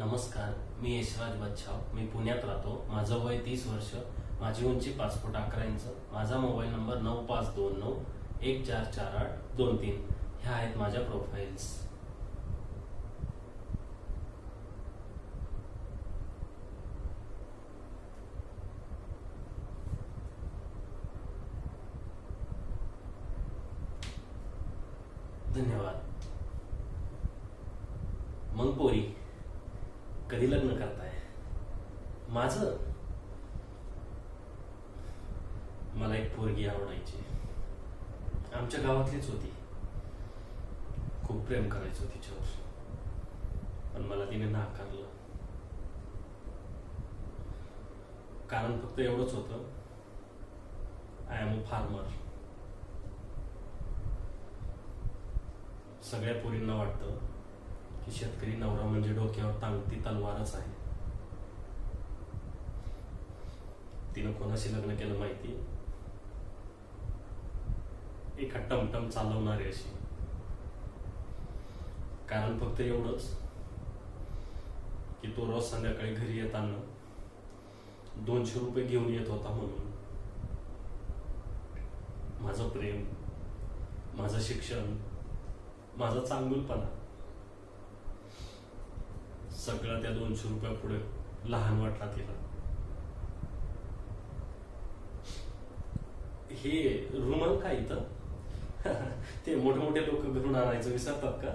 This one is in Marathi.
नमस्कार, मी यशराज बच्छाव. मी पुण्यात राहतो. माझं वय 30 वर्ष. माझी उंची 5 फूट 11 इंच. माझा मोबाईल नंबर 9529144823. ह्या आहेत माझ्या प्रोफाईल्स. धन्यवाद. मग पोरी, कधी लग्न करताय? माझं, मला एक पोरगी आवडायची. आमच्या गावातलीच होती. खूप प्रेम करायचो तिच्यावर, पण मला तिने नाकारलं. कारण फक्त एवढंच होतं, आय एम अ फार्मर. सगळ्या पोरींना वाटतं की शेतकरी नवरा म्हणजे डोक्यावर टांगती तलवारच आहे. तिनं कोणाशी लग्न केलं माहिती? एका टमटम चालवणारी अशी. कारण फक्त एवढंच की तो रोज संध्याकाळी घरी येताना 200 रुपये घेऊन येत होता म्हणून. माझं प्रेम, माझं शिक्षण, माझा चांगुलपणा सगळं त्या 200 रुपया पुढे लहान वाटला तिला. हे रुमाल काय इथं? ते मोठे मोठे लोक घरून आणायचं विसरतात का?